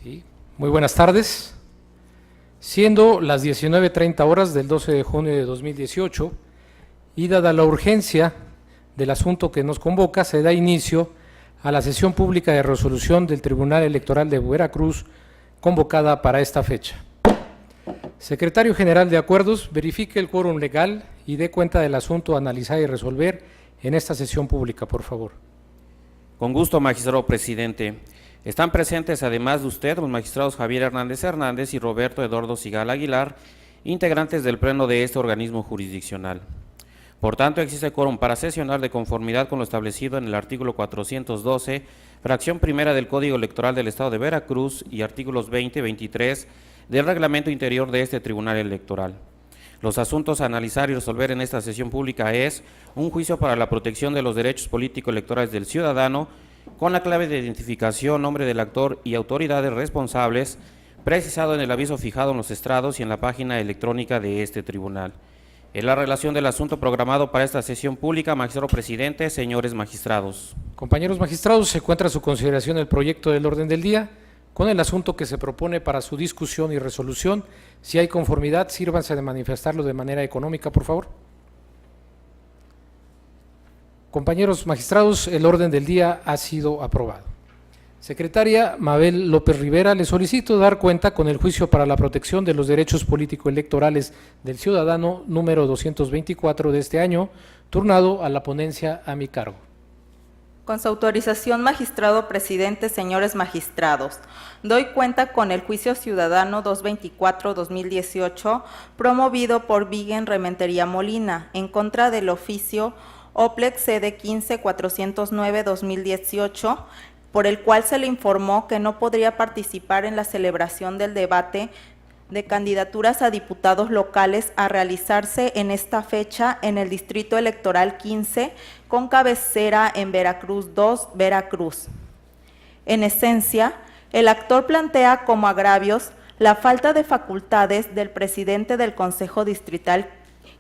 Sí. Muy buenas tardes. Siendo las 19:30 horas del 12 de junio de 2018 y dada la urgencia del asunto que nos convoca, se da inicio a la sesión pública de resolución del Tribunal Electoral de Veracruz convocada para esta fecha. Secretario General de Acuerdos, verifique el quórum legal y dé cuenta del asunto a analizar y resolver en esta sesión pública, por favor. Con gusto, magistrado presidente. Están presentes, además de usted, los magistrados Javier Hernández y Roberto Eduardo Sigal Aguilar, integrantes del pleno de este organismo jurisdiccional. Por tanto, existe quórum para sesionar de conformidad con lo establecido en el artículo 412, fracción primera del Código Electoral del Estado de Veracruz y artículos 20 y 23 del reglamento interior de este Tribunal Electoral. Los asuntos a analizar y resolver en esta sesión pública es un juicio para la protección de los derechos político-electorales del ciudadano con la clave de identificación, nombre del actor y autoridades responsables, precisado en el aviso fijado en los estrados y en la página electrónica de este tribunal. En la relación del asunto programado para esta sesión pública, magistrado presidente, señores magistrados. Compañeros magistrados, se encuentra a su consideración el proyecto del orden del día con el asunto que se propone para su discusión y resolución. Si hay conformidad, sírvanse de manifestarlo de manera económica, por favor. Compañeros magistrados, el orden del día ha sido aprobado. Secretaria Mabel López Rivera, le solicito dar cuenta con el juicio para la protección de los derechos político-electorales del ciudadano número 224 de este año, turnado a la ponencia a mi cargo. Con su autorización, magistrado presidente, señores magistrados, doy cuenta con el juicio ciudadano 224-2018 promovido por Viguen Rementería Molina en contra del oficio OPLEC CD 15-409-2018, por el cual se le informó que no podría participar en la celebración del debate de candidaturas a diputados locales a realizarse en esta fecha en el Distrito Electoral 15, con cabecera en Veracruz 2, Veracruz. En esencia, el actor plantea como agravios la falta de facultades del presidente del Consejo Distrital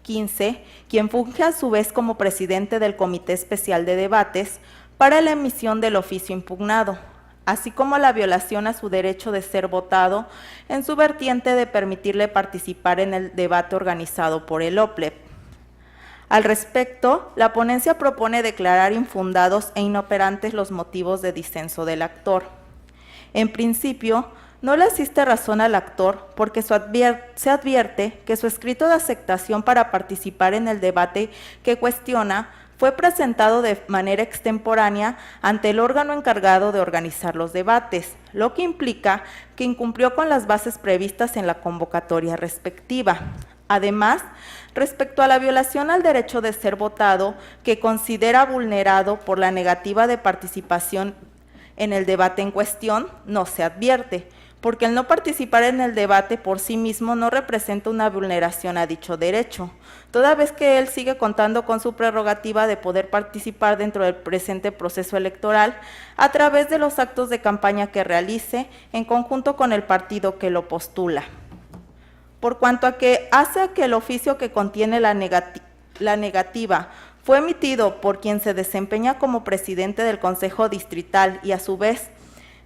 15, quien funge a su vez como presidente del Comité Especial de Debates para la emisión del oficio impugnado, así como la violación a su derecho de ser votado en su vertiente de permitirle participar en el debate organizado por el OPLEP. Al respecto, la ponencia propone declarar infundados e inoperantes los motivos de disenso del actor. En principio, no le asiste razón al actor porque se advierte que su escrito de aceptación para participar en el debate que cuestiona fue presentado de manera extemporánea ante el órgano encargado de organizar los debates, lo que implica que incumplió con las bases previstas en la convocatoria respectiva. Además, respecto a la violación al derecho de ser votado, que considera vulnerado por la negativa de participación en el debate en cuestión, no se advierte, porque el no participar en el debate por sí mismo no representa una vulneración a dicho derecho, toda vez que él sigue contando con su prerrogativa de poder participar dentro del presente proceso electoral a través de los actos de campaña que realice en conjunto con el partido que lo postula. Por cuanto a que hace que el oficio que contiene la negativa fue emitido por quien se desempeña como presidente del Consejo Distrital y a su vez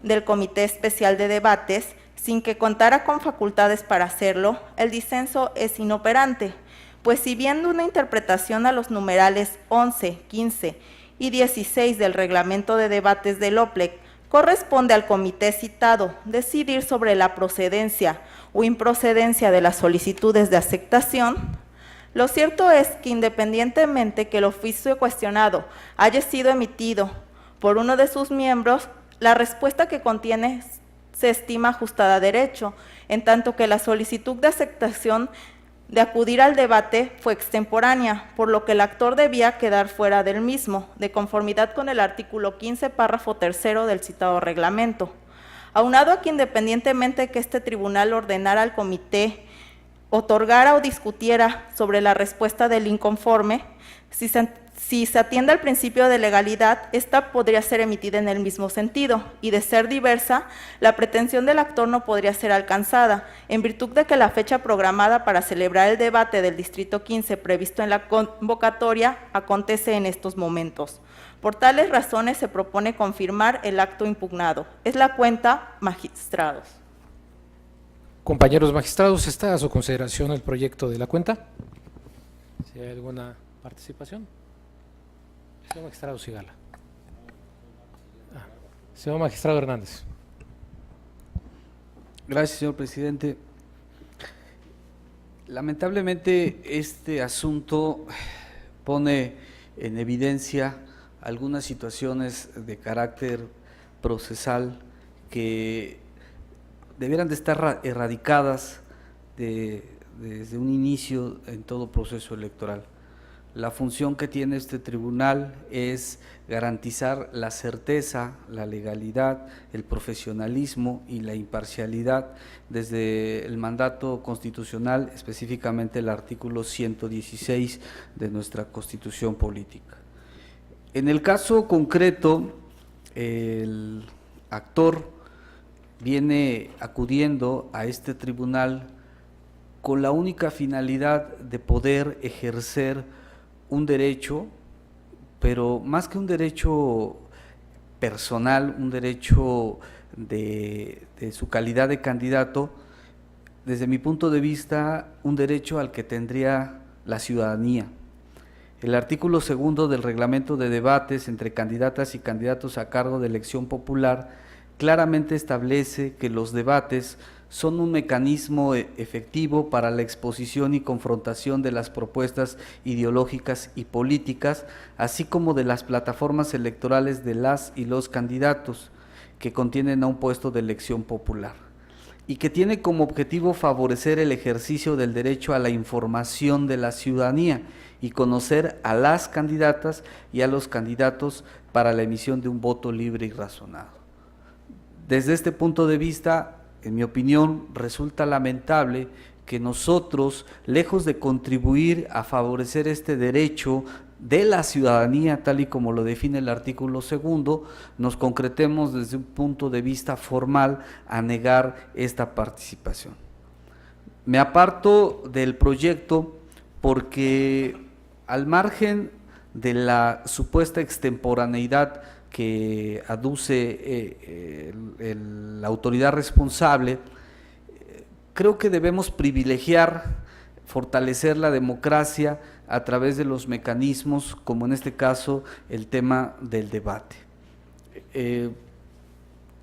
del Comité Especial de Debates, sin que contara con facultades para hacerlo, el disenso es inoperante, pues si bien una interpretación a los numerales 11, 15 y 16 del reglamento de debates del OPLEC corresponde al comité citado decidir sobre la procedencia o improcedencia de las solicitudes de aceptación, lo cierto es que independientemente que el oficio cuestionado haya sido emitido por uno de sus miembros, la respuesta que contiene se estima ajustada a derecho, en tanto que la solicitud de aceptación de acudir al debate fue extemporánea, por lo que el actor debía quedar fuera del mismo, de conformidad con el artículo 15, párrafo 3 del citado reglamento. Aunado a que independientemente de que este tribunal ordenara al comité otorgara o discutiera sobre la respuesta del inconforme, si se atiende al principio de legalidad, esta podría ser emitida en el mismo sentido, y de ser diversa, la pretensión del actor no podría ser alcanzada, en virtud de que la fecha programada para celebrar el debate del Distrito 15 previsto en la convocatoria acontece en estos momentos. Por tales razones se propone confirmar el acto impugnado. Es la cuenta, magistrados. Compañeros magistrados, ¿está a su consideración el proyecto de la cuenta? Si hay alguna participación. Señor magistrado Sigala. Señor magistrado Hernández. Gracias, señor presidente. Lamentablemente, este asunto pone en evidencia algunas situaciones de carácter procesal que debieran de estar erradicadas desde un inicio en todo proceso electoral. La función que tiene este tribunal es garantizar la certeza, la legalidad, el profesionalismo y la imparcialidad desde el mandato constitucional, específicamente el artículo 116 de nuestra Constitución Política. En el caso concreto, el actor viene acudiendo a este tribunal con la única finalidad de poder ejercer un derecho, pero más que un derecho personal, un derecho de su calidad de candidato, desde mi punto de vista, un derecho al que tendría la ciudadanía. El artículo 2 del reglamento de debates entre candidatas y candidatos a cargo de elección popular claramente establece que los debates son un mecanismo efectivo para la exposición y confrontación de las propuestas ideológicas y políticas, así como de las plataformas electorales de las y los candidatos que contienen a un puesto de elección popular, y que tiene como objetivo favorecer el ejercicio del derecho a la información de la ciudadanía y conocer a las candidatas y a los candidatos para la emisión de un voto libre y razonado. Desde este punto de vista, en mi opinión, resulta lamentable que nosotros, lejos de contribuir a favorecer este derecho de la ciudadanía, tal y como lo define el artículo 2, nos concretemos desde un punto de vista formal a negar esta participación. Me aparto del proyecto porque, al margen de la supuesta extemporaneidad que aduce la autoridad responsable, creo que debemos privilegiar, fortalecer la democracia a través de los mecanismos, como en este caso el tema del debate.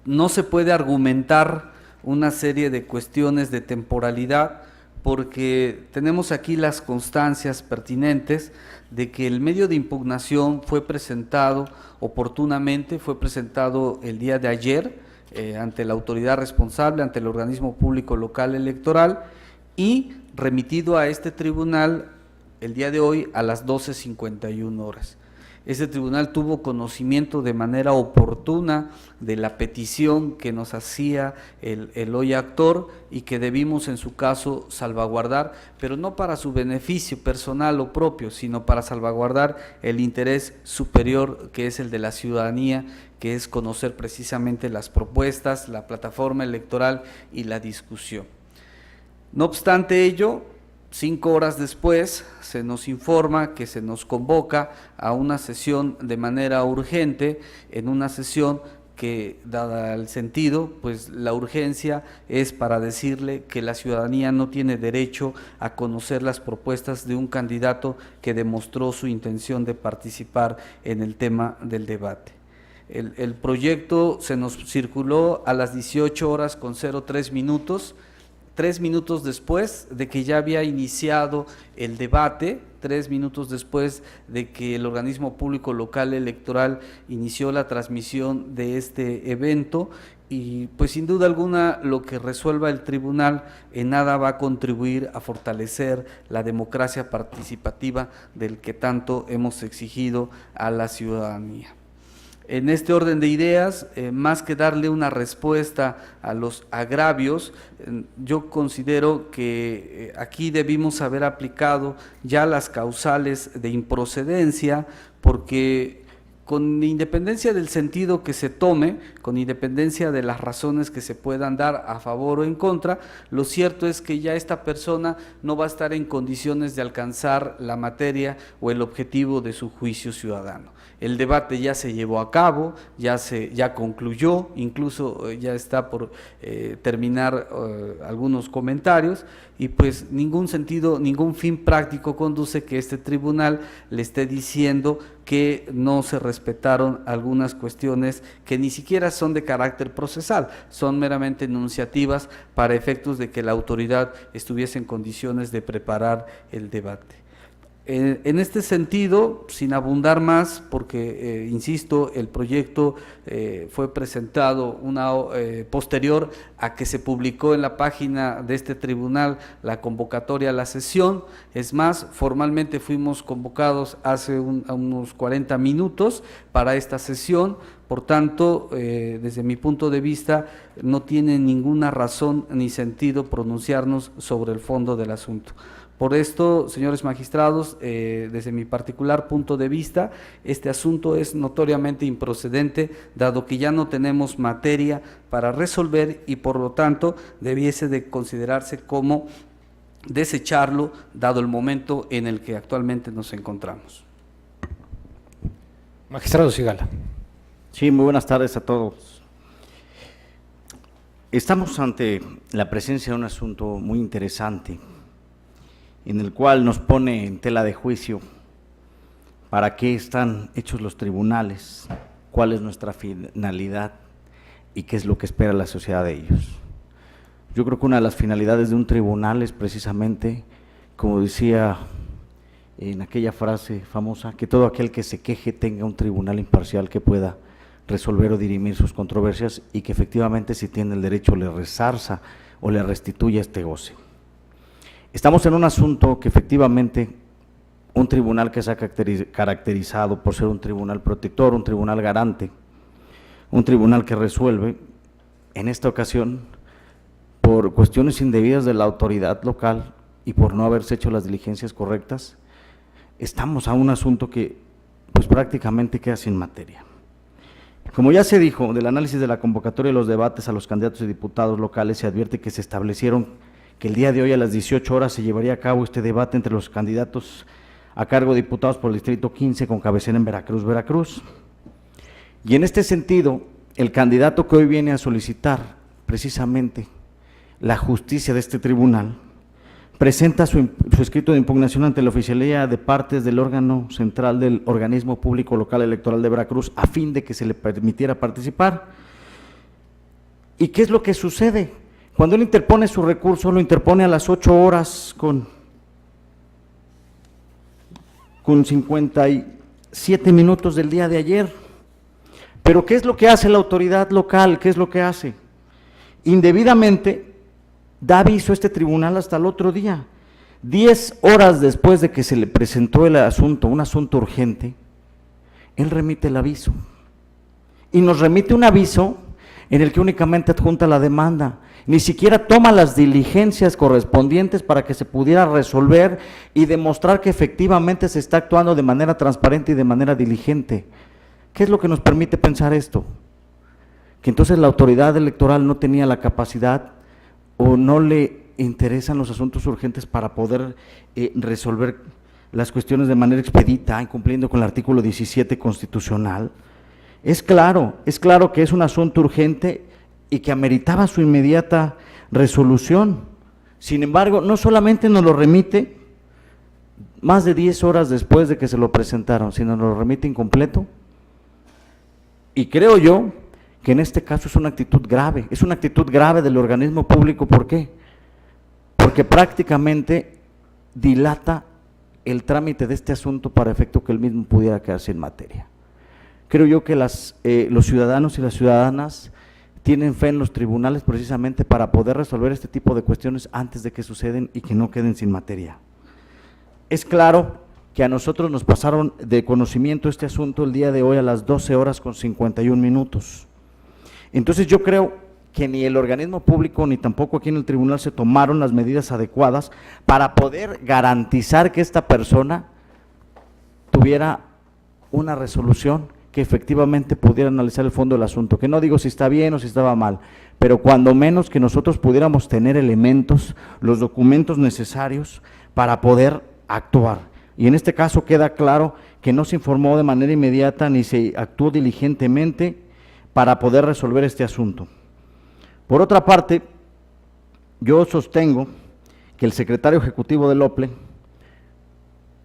No se puede argumentar una serie de cuestiones de temporalidad, porque tenemos aquí las constancias pertinentes de que el medio de impugnación fue presentado oportunamente, fue presentado el día de ayer ante la autoridad responsable, ante el organismo público local electoral, y remitido a este tribunal el día de hoy a las 12:51 horas. Este tribunal tuvo conocimiento de manera oportuna de la petición que nos hacía el hoy actor y que debimos en su caso salvaguardar, pero no para su beneficio personal o propio, sino para salvaguardar el interés superior que es el de la ciudadanía, que es conocer precisamente las propuestas, la plataforma electoral y la discusión. No obstante ello, 5 horas después se nos informa que se nos convoca a una sesión de manera urgente, en una sesión que, dada el sentido, pues la urgencia es para decirle que la ciudadanía no tiene derecho a conocer las propuestas de un candidato que demostró su intención de participar en el tema del debate. El proyecto se nos circuló a las 18:03 3 minutos después de que ya había iniciado el debate, 3 minutos después de que el organismo público local electoral inició la transmisión de este evento, y pues sin duda alguna lo que resuelva el tribunal en nada va a contribuir a fortalecer la democracia participativa del que tanto hemos exigido a la ciudadanía. En este orden de ideas, más que darle una respuesta a los agravios, yo considero que aquí debimos haber aplicado ya las causales de improcedencia, porque con independencia del sentido que se tome, con independencia de las razones que se puedan dar a favor o en contra, lo cierto es que ya esta persona no va a estar en condiciones de alcanzar la materia o el objetivo de su juicio ciudadano. El debate ya se llevó a cabo, ya concluyó, incluso ya está por terminar algunos comentarios, y pues ningún sentido, ningún fin práctico conduce que este tribunal le esté diciendo que no se respetaron algunas cuestiones que ni siquiera son de carácter procesal, son meramente enunciativas para efectos de que la autoridad estuviese en condiciones de preparar el debate. En este sentido, sin abundar más, porque insisto, el proyecto fue presentado posterior a que se publicó en la página de este tribunal la convocatoria a la sesión. Es más, formalmente fuimos convocados hace unos 40 minutos para esta sesión. Por tanto, desde mi punto de vista, no tiene ninguna razón ni sentido pronunciarnos sobre el fondo del asunto. Por esto, señores magistrados, desde mi particular punto de vista, este asunto es notoriamente improcedente, dado que ya no tenemos materia para resolver y por lo tanto debiese de considerarse como desecharlo, dado el momento en el que actualmente nos encontramos. Magistrado Sigala. Sí, muy buenas tardes a todos. Estamos ante la presencia de un asunto muy interesante, en el cual nos pone en tela de juicio para qué están hechos los tribunales, cuál es nuestra finalidad y qué es lo que espera la sociedad de ellos. Yo creo que una de las finalidades de un tribunal es precisamente, como decía en aquella frase famosa, que todo aquel que se queje tenga un tribunal imparcial que pueda resolver o dirimir sus controversias y que efectivamente, si tiene el derecho, le resarza o le restituya este goce. Estamos en un asunto que efectivamente un tribunal que se ha caracterizado por ser un tribunal protector, un tribunal garante, un tribunal que resuelve, en esta ocasión, por cuestiones indebidas de la autoridad local y por no haberse hecho las diligencias correctas, estamos a un asunto que pues prácticamente queda sin materia. Como ya se dijo, del análisis de la convocatoria de los debates a los candidatos y diputados locales se advierte que se establecieron que el día de hoy a las 18 horas se llevaría a cabo este debate entre los candidatos a cargo de diputados por el Distrito 15 con cabecera en Veracruz. Y en este sentido, el candidato que hoy viene a solicitar precisamente la justicia de este tribunal presenta su escrito de impugnación ante la oficialía de partes del órgano central del Organismo Público Local Electoral de Veracruz a fin de que se le permitiera participar. ¿Y qué es lo que sucede? Cuando él interpone su recurso, lo interpone a las 8 horas con 57 minutos del día de ayer. Pero ¿qué es lo que hace la autoridad local? ¿Qué es lo que hace? Indebidamente da aviso a este tribunal hasta el otro día. 10 horas después de que se le presentó el asunto, un asunto urgente, él remite el aviso. Y nos remite un aviso en el que únicamente adjunta la demanda, ni siquiera toma las diligencias correspondientes para que se pudiera resolver y demostrar que efectivamente se está actuando de manera transparente y de manera diligente. ¿Qué es lo que nos permite pensar esto? Que entonces la autoridad electoral no tenía la capacidad o no le interesan los asuntos urgentes para poder resolver las cuestiones de manera expedita, incumpliendo con el artículo 17 constitucional. Es claro que es un asunto urgente y que ameritaba su inmediata resolución. Sin embargo, no solamente nos lo remite más de 10 horas después de que se lo presentaron, sino nos lo remite incompleto. Y creo yo que en este caso es una actitud grave del organismo público. ¿Por qué? Porque prácticamente dilata el trámite de este asunto para efecto que el mismo pudiera quedarse en materia. Creo yo que los ciudadanos y las ciudadanas tienen fe en los tribunales precisamente para poder resolver este tipo de cuestiones antes de que suceden y que no queden sin materia. Es claro que a nosotros nos pasaron de conocimiento este asunto el día de hoy a las 12 horas con 51 minutos. Entonces yo creo que ni el organismo público ni tampoco aquí en el tribunal se tomaron las medidas adecuadas para poder garantizar que esta persona tuviera una resolución que efectivamente pudiera analizar el fondo del asunto, que no digo si está bien o si estaba mal, pero cuando menos que nosotros pudiéramos tener elementos, los documentos necesarios para poder actuar. Y en este caso queda claro que no se informó de manera inmediata ni se actuó diligentemente para poder resolver este asunto. Por otra parte, yo sostengo que el secretario ejecutivo del OPLE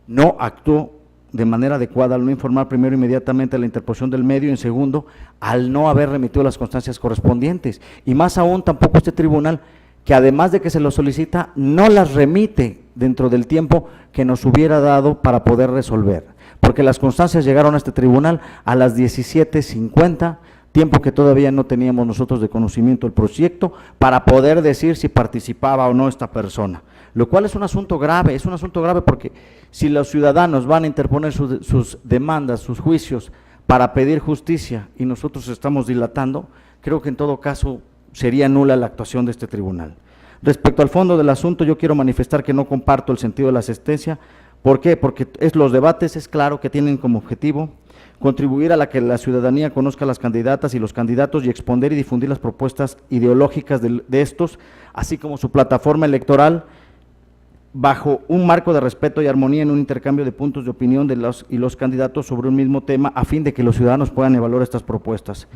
no actuó de manera adecuada al no informar primero inmediatamente la interposición del medio y en segundo, al no haber remitido las constancias correspondientes. Y más aún, tampoco este tribunal, que además de que se lo solicita, no las remite dentro del tiempo que nos hubiera dado para poder resolver. Porque las constancias llegaron a este tribunal a las 17:50, tiempo que todavía no teníamos nosotros de conocimiento del proyecto para poder decir si participaba o no esta persona, lo cual es un asunto grave, porque si los ciudadanos van a interponer sus demandas, sus juicios para pedir justicia y nosotros estamos dilatando, creo que en todo caso sería nula la actuación de este tribunal. Respecto al fondo del asunto, yo quiero manifestar que no comparto el sentido de la asistencia. ¿Por qué? Porque los debates es claro que tienen como objetivo contribuir a la que la ciudadanía conozca a las candidatas y los candidatos y exponer y difundir las propuestas ideológicas de estos, así como su plataforma electoral, bajo un marco de respeto y armonía en un intercambio de puntos de opinión de los candidatos sobre un mismo tema, a fin de que los ciudadanos puedan evaluar estas propuestas.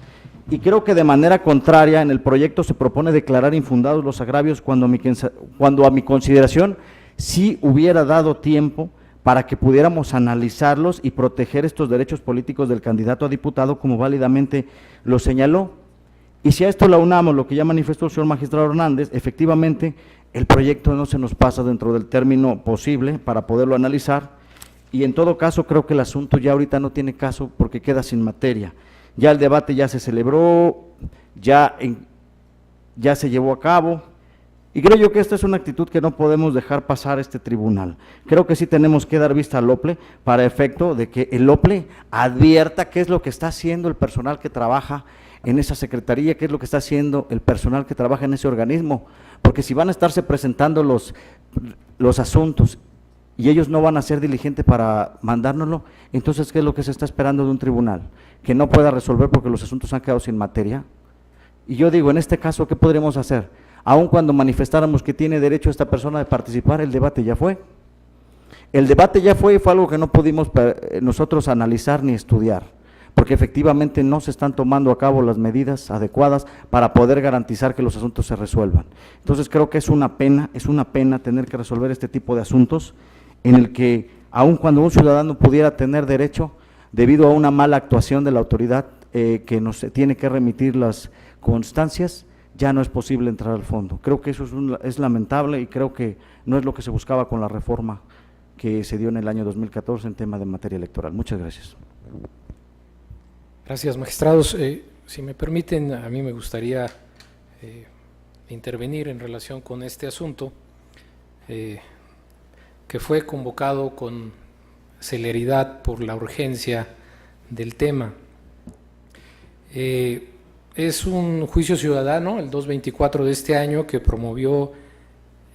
Y creo que de manera contraria, en el proyecto se propone declarar infundados los agravios cuando a mi consideración sí hubiera dado tiempo para que pudiéramos analizarlos y proteger estos derechos políticos del candidato a diputado, como válidamente lo señaló. Y si a esto le aunamos lo que ya manifestó el señor magistrado Hernández, efectivamente el proyecto no se nos pasa dentro del término posible para poderlo analizar, y en todo caso creo que el asunto ya ahorita no tiene caso porque queda sin materia. Ya el debate ya se celebró, ya se llevó a cabo, y creo yo que esta es una actitud que no podemos dejar pasar este tribunal. Creo que sí tenemos que dar vista al OPLE para efecto de que el OPLE advierta qué es lo que está haciendo el personal que trabaja en esa secretaría, qué es lo que está haciendo el personal que trabaja en ese organismo, porque si van a estarse presentando los asuntos y ellos no van a ser diligentes para mandárnoslo, entonces ¿qué es lo que se está esperando de un tribunal? Que no pueda resolver porque los asuntos han quedado sin materia. Y yo digo, en este caso, ¿qué podremos hacer? Aun cuando manifestáramos que tiene derecho esta persona de participar, el debate ya fue. El debate ya fue y fue algo que no pudimos nosotros analizar ni estudiar, porque efectivamente no se están tomando a cabo las medidas adecuadas para poder garantizar que los asuntos se resuelvan. Entonces creo que es una pena tener que resolver este tipo de asuntos en el que, aun cuando un ciudadano pudiera tener derecho, debido a una mala actuación de la autoridad que nos tiene que remitir las constancias, ya no es posible entrar al fondo. Creo que eso es lamentable y creo que no es lo que se buscaba con la reforma que se dio en el año 2014 en tema de materia electoral. Muchas gracias. Gracias, magistrados. Si me permiten, a mí me gustaría intervenir en relación con este asunto, que fue convocado con celeridad por la urgencia del tema. Es un juicio ciudadano, el 224 de este año, que promovió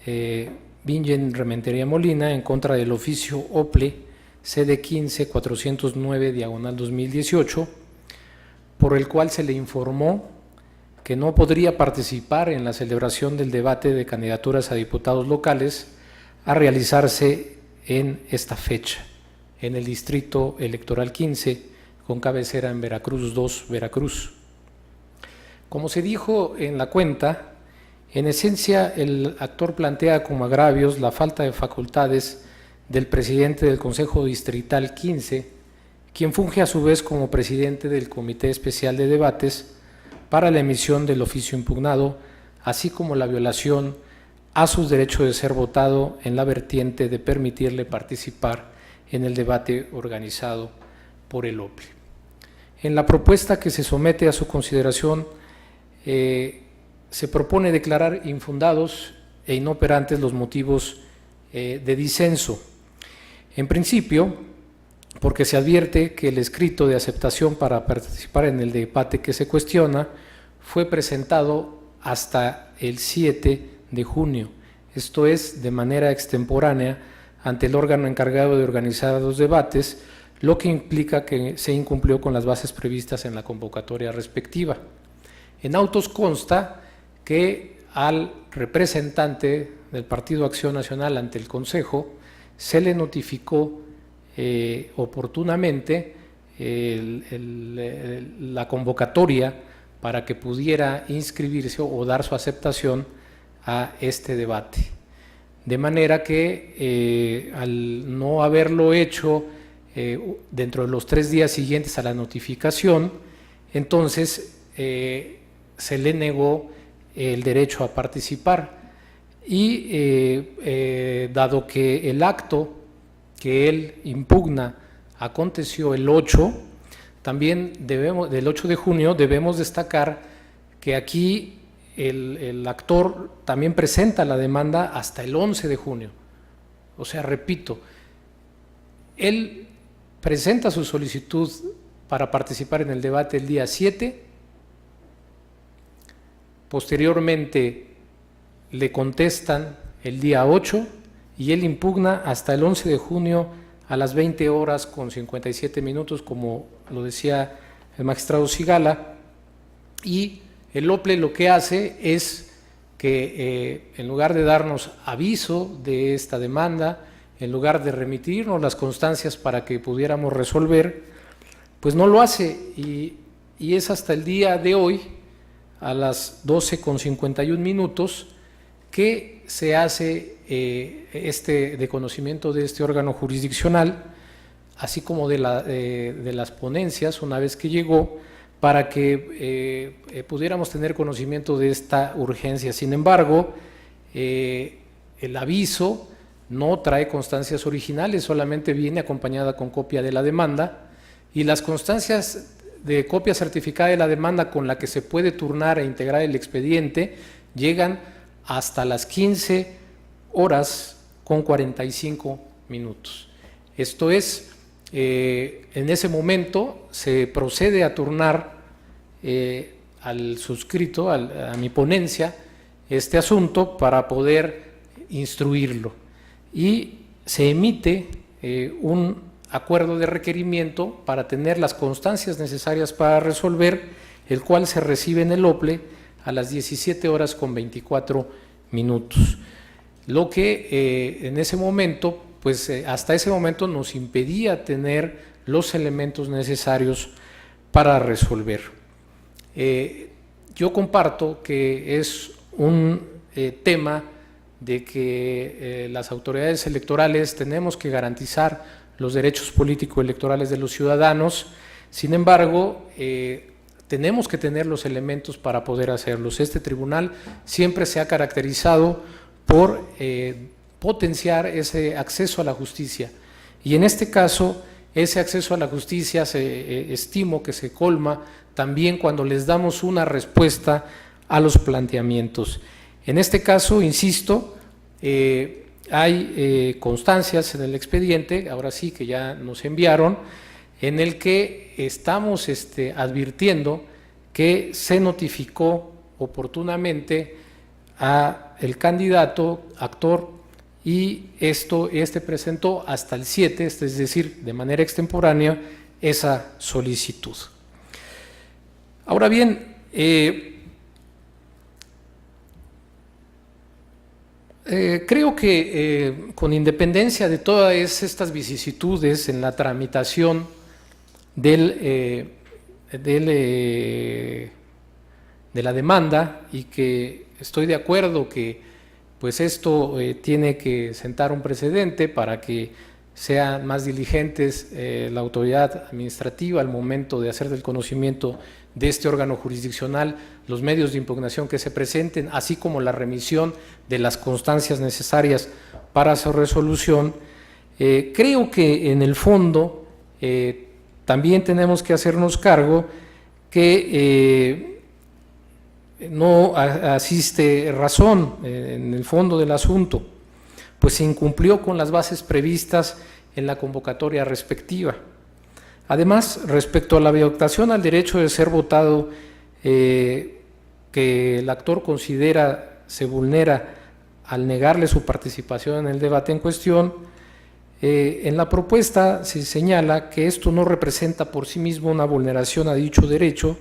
Bingen Rementería Molina en contra del oficio OPLE CD 15-409/2018, por el cual se le informó que no podría participar en la celebración del debate de candidaturas a diputados locales a realizarse en esta fecha, en el Distrito Electoral 15, con cabecera en Veracruz 2, Veracruz. Como se dijo en la cuenta, en esencia el actor plantea como agravios la falta de facultades del presidente del Consejo Distrital 15, quien funge a su vez como presidente del Comité Especial de Debates para la emisión del oficio impugnado, así como la violación a sus derechos de ser votado en la vertiente de permitirle participar en el debate organizado por el OPLE. En la propuesta que se somete a su consideración, se propone declarar infundados e inoperantes los motivos de disenso. En principio, porque se advierte que el escrito de aceptación para participar en el debate que se cuestiona fue presentado hasta el 7 de junio, esto es, de manera extemporánea, ante el órgano encargado de organizar los debates, lo que implica que se incumplió con las bases previstas en la convocatoria respectiva. En autos consta que al representante del Partido Acción Nacional ante el Consejo se le notificó oportunamente la convocatoria para que pudiera inscribirse o dar su aceptación a este debate. De manera que al no haberlo hecho dentro de los 3 días siguientes a la notificación, entonces se le negó el derecho a participar. Y dado que el acto que él impugna aconteció el 8, también del 8 de junio debemos destacar que aquí el actor también presenta la demanda hasta el 11 de junio. O sea, repito, él presenta su solicitud para participar en el debate el día 7, posteriormente le contestan el día 8 y él impugna hasta el 11 de junio a las 20 horas con 57 minutos, como lo decía el magistrado Sigala, y el OPLE lo que hace es que en lugar de darnos aviso de esta demanda, en lugar de remitirnos las constancias para que pudiéramos resolver, pues no lo hace y es hasta el día de hoy, a las 12:51 que se hace de conocimiento de este órgano jurisdiccional, así como de las ponencias, una vez que llegó, para que pudiéramos tener conocimiento de esta urgencia. Sin embargo, el aviso no trae constancias originales, solamente viene acompañada con copia de la demanda, y las constancias de copia certificada de la demanda con la que se puede turnar e integrar el expediente llegan hasta las 15:45. Esto es, en ese momento se procede a turnar al suscrito, a mi ponencia, este asunto para poder instruirlo. Y se emite un acuerdo de requerimiento para tener las constancias necesarias para resolver, el cual se recibe en el OPLE a las 17:24. Lo que en ese momento, pues hasta ese momento nos impedía tener los elementos necesarios para resolver. Yo comparto que es un tema de que las autoridades electorales tenemos que garantizar los derechos político-electorales de los ciudadanos. Sin embargo, tenemos que tener los elementos para poder hacerlos. Este tribunal siempre se ha caracterizado por potenciar ese acceso a la justicia, y en este caso ese acceso a la justicia estimo que se colma también cuando les damos una respuesta a los planteamientos. En este caso, insisto, hay constancias en el expediente, ahora sí que ya nos enviaron, en el que estamos advirtiendo que se notificó oportunamente a el candidato actor, y este presentó hasta el 7, es decir, de manera extemporánea, esa solicitud. Ahora bien, creo que con independencia de todas estas vicisitudes en la tramitación de la demanda, y que estoy de acuerdo que pues esto tiene que sentar un precedente para que sean más diligentes la autoridad administrativa al momento de hacer del conocimiento de este órgano jurisdiccional los medios de impugnación que se presenten, así como la remisión de las constancias necesarias para su resolución. Creo que en el fondo también tenemos que hacernos cargo que no asiste razón en el fondo del asunto, pues se incumplió con las bases previstas en la convocatoria respectiva. Además, respecto a la violación al derecho de ser votado, que el actor considera se vulnera al negarle su participación en el debate en cuestión, En la propuesta se señala que esto no representa por sí mismo una vulneración a dicho derecho,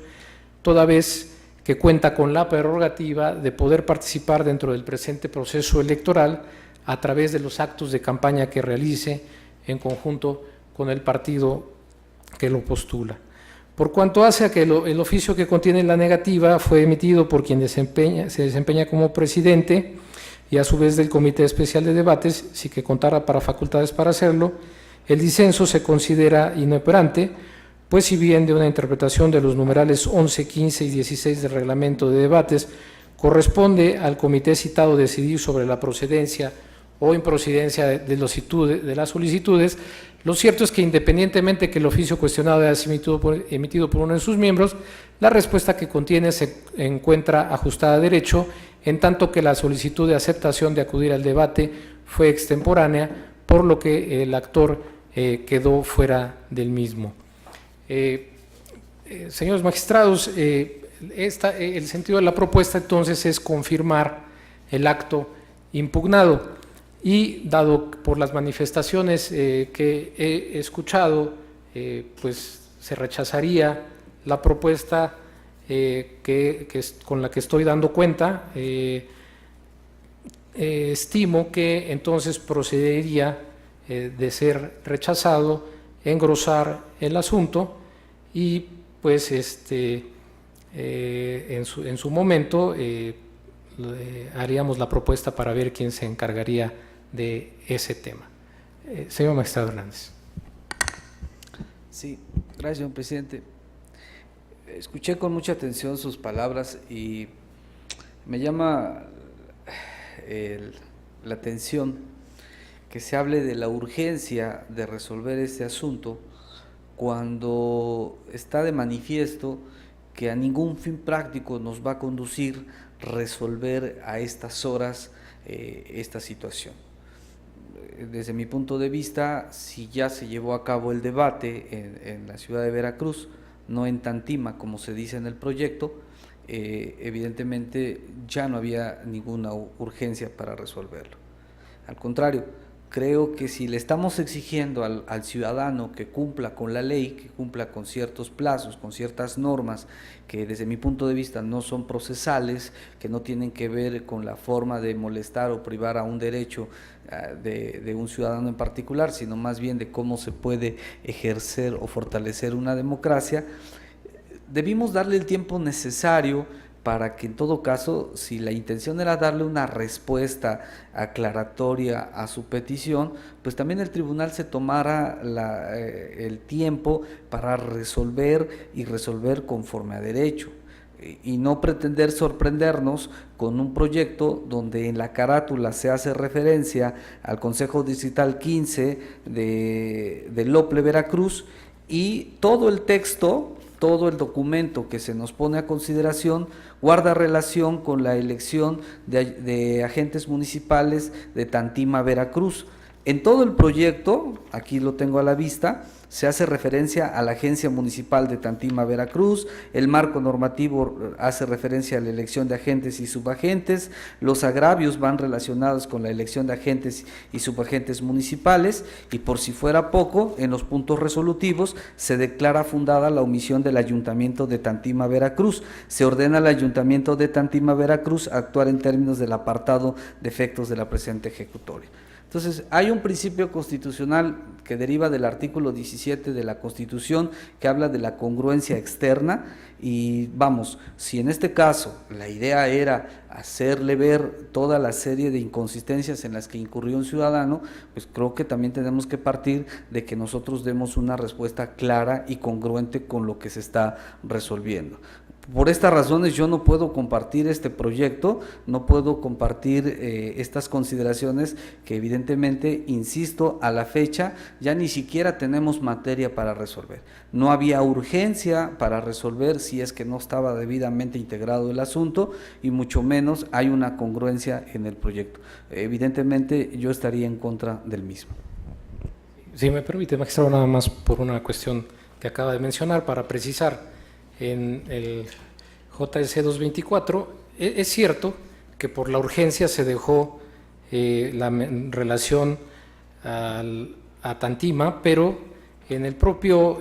toda vez que cuenta con la prerrogativa de poder participar dentro del presente proceso electoral a través de los actos de campaña que realice en conjunto con el partido que lo postula. Por cuanto hace a que el oficio que contiene la negativa fue emitido por quien se desempeña como presidente y a su vez del Comité Especial de Debates, si que contara para facultades para hacerlo, el disenso se considera inoperante, pues si bien de una interpretación de los numerales 11, 15 y 16 del reglamento de debates corresponde al comité citado decidir sobre la procedencia o improcedencia de las solicitudes, lo cierto es que independientemente que el oficio cuestionado haya sido emitido por uno de sus miembros, la respuesta que contiene se encuentra ajustada a derecho, en tanto que la solicitud de aceptación de acudir al debate fue extemporánea, por lo que el actor quedó fuera del mismo. Señores magistrados, el sentido de la propuesta entonces es confirmar el acto impugnado y dado por las manifestaciones que he escuchado, pues se rechazaría la propuesta con la que estoy dando cuenta. Estimo que entonces procedería de ser rechazado, engrosar el asunto y pues en su momento haríamos la propuesta para ver quién se encargaría de ese tema. Señor magistrado Hernández. Sí, gracias, señor presidente. Escuché con mucha atención sus palabras y me llama la atención que se hable de la urgencia de resolver este asunto cuando está de manifiesto que a ningún fin práctico nos va a conducir resolver a estas horas esta situación. Desde mi punto de vista, si ya se llevó a cabo el debate en la ciudad de Veracruz, no en Tantima como se dice en el proyecto, evidentemente ya no había ninguna urgencia para resolverlo. Al contrario, creo que si le estamos exigiendo al ciudadano que cumpla con la ley, que cumpla con ciertos plazos, con ciertas normas que desde mi punto de vista no son procesales, que no tienen que ver con la forma de molestar o privar a un derecho de un ciudadano en particular, sino más bien de cómo se puede ejercer o fortalecer una democracia, debimos darle el tiempo necesario para que en todo caso, si la intención era darle una respuesta aclaratoria a su petición, pues también el tribunal se tomara el tiempo para resolver y resolver conforme a derecho, y no pretender sorprendernos con un proyecto donde en la carátula se hace referencia al Consejo Distrital 15 de Lople, Veracruz, y todo el texto, todo el documento que se nos pone a consideración guarda relación con la elección de agentes municipales de Tantima, Veracruz. En todo el proyecto, aquí lo tengo a la vista, se hace referencia a la Agencia Municipal de Tantima, Veracruz, el marco normativo hace referencia a la elección de agentes y subagentes, los agravios van relacionados con la elección de agentes y subagentes municipales, y por si fuera poco, en los puntos resolutivos se declara fundada la omisión del Ayuntamiento de Tantima, Veracruz. Se ordena al Ayuntamiento de Tantima, Veracruz actuar en términos del apartado de efectos de la presente ejecutoria. Entonces, hay un principio constitucional que deriva del artículo 17 de la Constitución que habla de la congruencia externa, y vamos, si en este caso la idea era hacerle ver toda la serie de inconsistencias en las que incurrió un ciudadano, pues creo que también tenemos que partir de que nosotros demos una respuesta clara y congruente con lo que se está resolviendo. Por estas razones yo no puedo compartir este proyecto, no puedo compartir estas consideraciones que evidentemente, insisto, a la fecha ya ni siquiera tenemos materia para resolver. No había urgencia para resolver si es que no estaba debidamente integrado el asunto, y mucho menos hay una congruencia en el proyecto. Evidentemente yo estaría en contra del mismo. Si me permite, magistrado, nada más por una cuestión que acaba de mencionar para precisar. En el JS 224, es cierto que por la urgencia se dejó la relación a Tantima, pero en el propio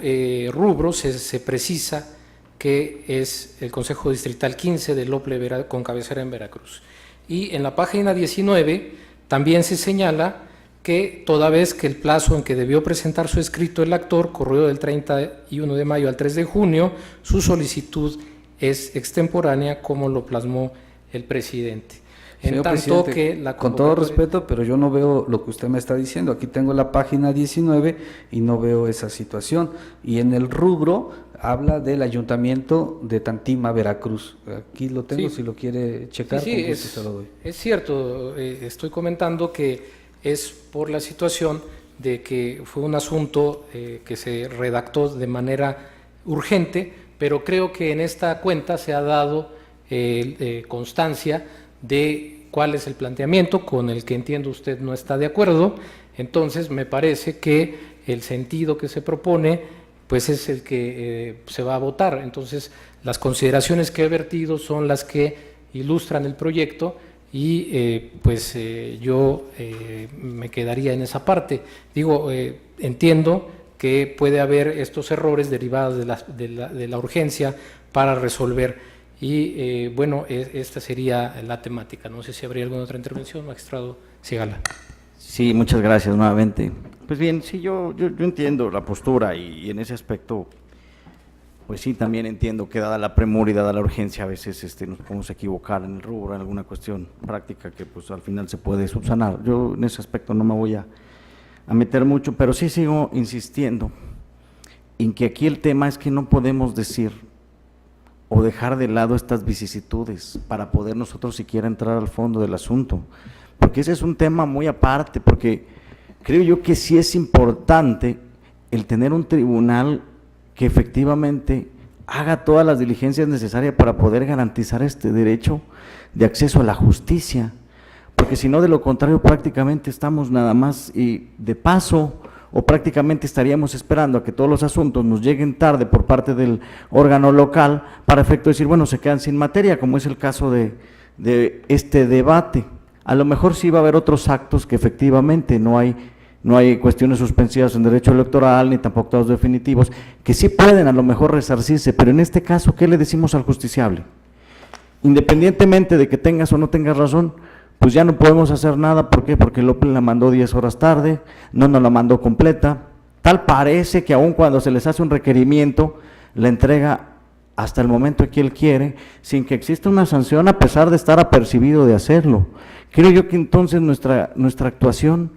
rubro se precisa que es el Consejo Distrital 15 de Lople con cabecera en Veracruz. Y en la página 19 también se señala que toda vez que el plazo en que debió presentar su escrito el actor corrió del 31 de mayo al 3 de junio, su solicitud es extemporánea, como lo plasmó el presidente. En Señor tanto presidente, que la con todo convocatoria- respeto, pero yo no veo lo que usted me está diciendo. Aquí tengo la página 19 y no veo esa situación. Y en el rubro habla del Ayuntamiento de Tantima, Veracruz. Aquí lo tengo, Sí. si lo quiere checar, Sí, con sí, gusto se lo doy. es cierto, estoy comentando que es por la situación de que fue un asunto que se redactó de manera urgente, pero creo que en esta cuenta se ha dado constancia de cuál es el planteamiento con el que entiendo usted no está de acuerdo. Entonces me parece que el sentido que se propone pues es el que se va a votar. Entonces las consideraciones que he vertido son las que ilustran el proyecto y yo me quedaría en esa parte. Digo, entiendo que puede haber estos errores derivados de la urgencia para resolver. Y esta sería la temática. No sé si habría alguna otra intervención, magistrado Sigala. Sí, muchas gracias nuevamente. Pues bien, sí, yo entiendo la postura y en ese aspecto, pues sí, también entiendo que dada la premura y dada la urgencia, a veces nos podemos equivocar en el rubro, en alguna cuestión práctica que pues al final se puede subsanar. Yo en ese aspecto no me voy a meter mucho, pero sí sigo insistiendo en que aquí el tema es que no podemos decir o dejar de lado estas vicisitudes para poder nosotros siquiera entrar al fondo del asunto, porque ese es un tema muy aparte, porque creo yo que sí es importante el tener un tribunal que efectivamente haga todas las diligencias necesarias para poder garantizar este derecho de acceso a la justicia, porque si no, de lo contrario prácticamente estamos nada más de paso, o prácticamente estaríamos esperando a que todos los asuntos nos lleguen tarde por parte del órgano local para efecto de decir, bueno, se quedan sin materia, como es el caso de este debate. A lo mejor sí va a haber otros actos que efectivamente no hay cuestiones suspensivas en derecho electoral, ni tampoco actos definitivos, que sí pueden a lo mejor resarcirse, pero en este caso, ¿qué le decimos al justiciable? Independientemente de que tengas o no tengas razón, pues ya no podemos hacer nada. ¿Por qué? Porque López la mandó 10 horas tarde, no nos la mandó completa, tal parece que aun cuando se les hace un requerimiento, la entrega hasta el momento que él quiere, sin que exista una sanción a pesar de estar apercibido de hacerlo. Creo yo que entonces nuestra actuación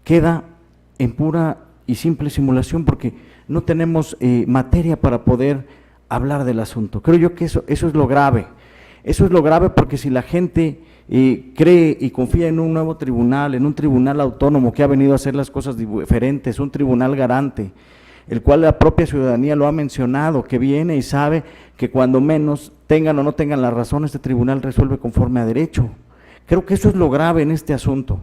queda en pura y simple simulación, porque no tenemos materia para poder hablar del asunto. Creo yo que eso es lo grave. Eso es lo grave, porque si la gente cree y confía en un nuevo tribunal, en un tribunal autónomo que ha venido a hacer las cosas diferentes, un tribunal garante, el cual la propia ciudadanía lo ha mencionado, que viene y sabe que cuando menos tengan o no tengan la razón, este tribunal resuelve conforme a derecho. Creo que eso es lo grave en este asunto,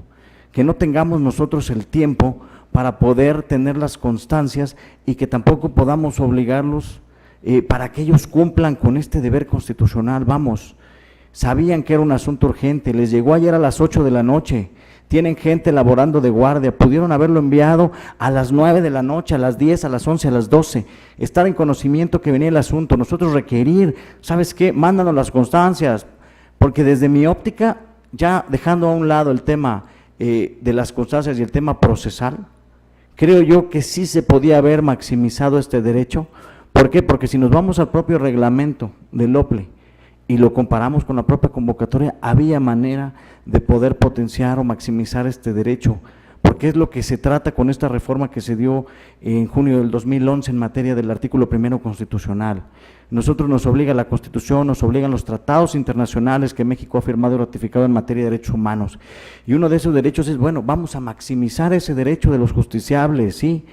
que no tengamos nosotros el tiempo para poder tener las constancias y que tampoco podamos obligarlos para que ellos cumplan con este deber constitucional. Vamos, sabían que era un asunto urgente, les llegó ayer a las 8 de la noche, tienen gente laborando de guardia, pudieron haberlo enviado a las 9 de la noche, a las 10, a las 11, a las 12, estar en conocimiento que venía el asunto, nosotros requerir, ¿sabes qué? Mándanos las constancias, porque desde mi óptica, ya dejando a un lado el tema de las constancias y el tema procesal, creo yo que sí se podía haber maximizado este derecho. ¿Por qué? Porque si nos vamos al propio reglamento del OPLE y lo comparamos con la propia convocatoria, había manera de poder potenciar o maximizar este derecho, porque es lo que se trata con esta reforma que se dio en junio del 2011 en materia del artículo 1 constitucional. Nosotros nos obliga la Constitución, nos obligan los tratados internacionales que México ha firmado y ratificado en materia de derechos humanos, y uno de esos derechos es, bueno, vamos a maximizar ese derecho de los justiciables, ¿sí?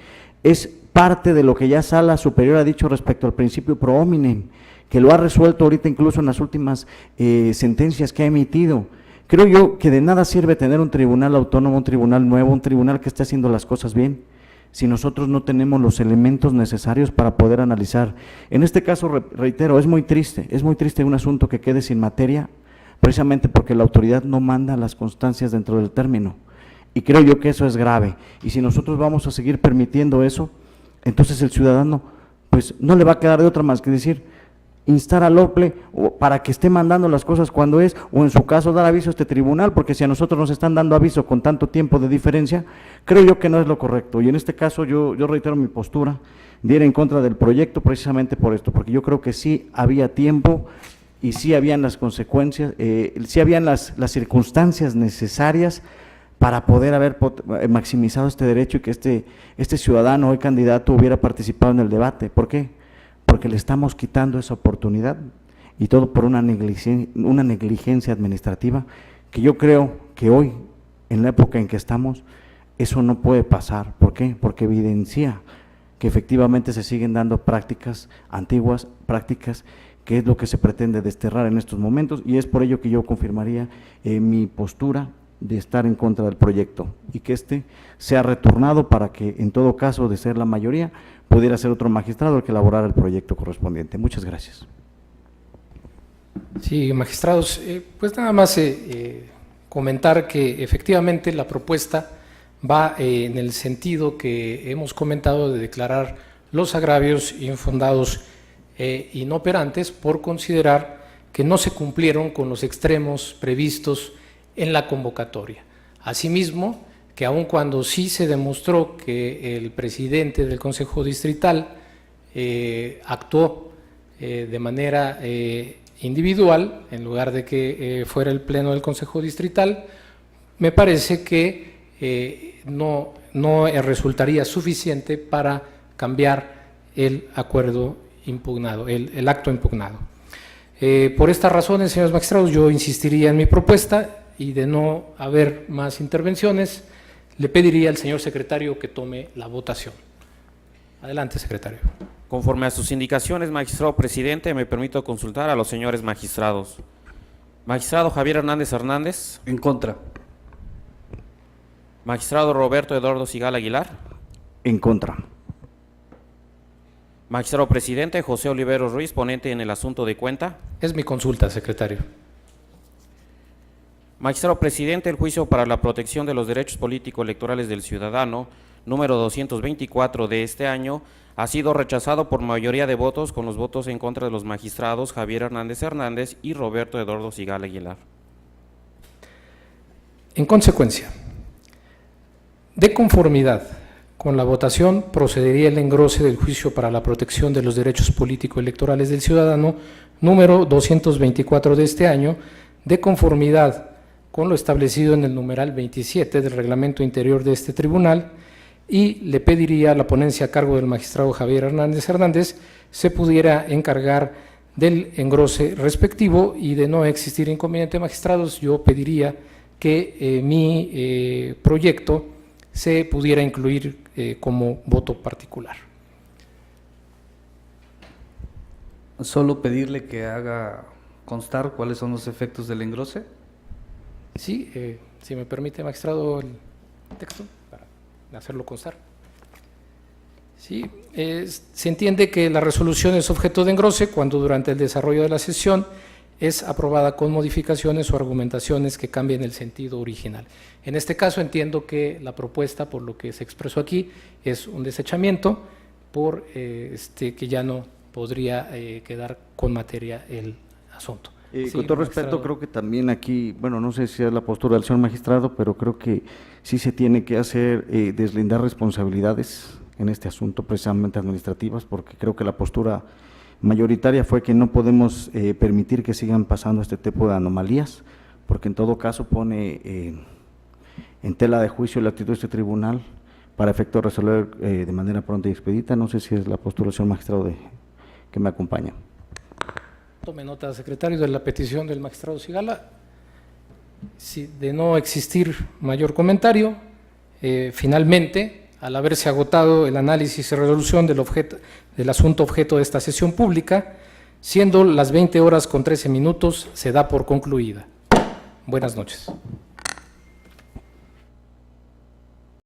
Es parte de lo que ya Sala Superior ha dicho respecto al principio pro hominem, que lo ha resuelto ahorita incluso en las últimas sentencias que ha emitido. Creo yo que de nada sirve tener un tribunal autónomo, un tribunal nuevo, un tribunal que esté haciendo las cosas bien, si nosotros no tenemos los elementos necesarios para poder analizar. En este caso, reitero, es muy triste un asunto que quede sin materia, precisamente porque la autoridad no manda las constancias dentro del término. Y creo yo que eso es grave. Y si nosotros vamos a seguir permitiendo eso, entonces el ciudadano pues no le va a quedar de otra más que decir, instar al OPLE para que esté mandando las cosas cuando es, o en su caso dar aviso a este tribunal, porque si a nosotros nos están dando aviso con tanto tiempo de diferencia, creo yo que no es lo correcto. Y en este caso yo reitero mi postura de ir en contra del proyecto precisamente por esto, porque yo creo que sí había tiempo y sí habían las consecuencias, sí habían las circunstancias necesarias para poder haber maximizado este derecho y que este ciudadano, hoy candidato, hubiera participado en el debate. ¿Por qué? Porque le estamos quitando esa oportunidad, y todo por una negligencia administrativa, que yo creo que hoy, en la época en que estamos, eso no puede pasar. ¿Por qué? Porque evidencia que efectivamente se siguen dando prácticas antiguas, prácticas que es lo que se pretende desterrar en estos momentos, y es por ello que yo confirmaría mi postura de estar en contra del proyecto, y que sea retornado para que, en todo caso de ser la mayoría, pudiera ser otro magistrado el que elaborara el proyecto correspondiente. Muchas gracias. Sí, magistrados, pues nada más comentar que efectivamente la propuesta va en el sentido que hemos comentado de declarar los agravios infundados e inoperantes por considerar que no se cumplieron con los extremos previstos en la convocatoria. Asimismo, que aun cuando sí se demostró que el presidente del Consejo Distrital actuó de manera individual, en lugar de que fuera el Pleno del Consejo Distrital, me parece que no resultaría suficiente para cambiar el acuerdo impugnado, el acto impugnado. Por estas razones, señores magistrados, yo insistiría en mi propuesta, y de no haber más intervenciones, le pediría al señor secretario que tome la votación. Adelante, secretario. Conforme a sus indicaciones, magistrado presidente, me permito consultar a los señores magistrados. Magistrado Javier Hernández Hernández. En contra. Magistrado Roberto Eduardo Sigala Aguilar. En contra. Magistrado presidente José Oliveros Ruiz, ponente en el asunto de cuenta. Es mi consulta, secretario. Magistrado presidente, el juicio para la protección de los derechos político-electorales del ciudadano, número 224 de este año, ha sido rechazado por mayoría de votos, con los votos en contra de los magistrados Javier Hernández Hernández y Roberto Eduardo Sigala Aguilar. En consecuencia, de conformidad con la votación, procedería el engrose del juicio para la protección de los derechos político-electorales del ciudadano, número 224 de este año, de conformidad con lo establecido en el numeral 27 del reglamento interior de este tribunal, y le pediría a la ponencia a cargo del magistrado Javier Hernández Hernández se pudiera encargar del engrose respectivo, y de no existir inconveniente, magistrados, yo pediría que mi proyecto se pudiera incluir como voto particular. Solo pedirle que haga constar cuáles son los efectos del engrose. Sí, si me permite, magistrado, el texto para hacerlo constar. Sí, se entiende que la resolución es objeto de engrose cuando durante el desarrollo de la sesión es aprobada con modificaciones o argumentaciones que cambien el sentido original. En este caso entiendo que la propuesta, por lo que se expresó aquí, es un desechamiento por que ya no podría quedar con materia el asunto. Sí, con todo respeto, creo que también aquí, bueno, no sé si es la postura del señor magistrado, pero creo que sí se tiene que hacer deslindar responsabilidades en este asunto, precisamente administrativas, porque creo que la postura mayoritaria fue que no podemos permitir que sigan pasando este tipo de anomalías, porque en todo caso pone en tela de juicio la actitud de este tribunal para efecto de resolver de manera pronta y expedita. No sé si es la postura del señor magistrado que me acompaña. Tome nota, secretario, de la petición del magistrado Sigala. Si de no existir mayor comentario, finalmente, al haberse agotado el análisis y resolución del asunto objeto de esta sesión pública, siendo las 20:13, se da por concluida. Buenas noches.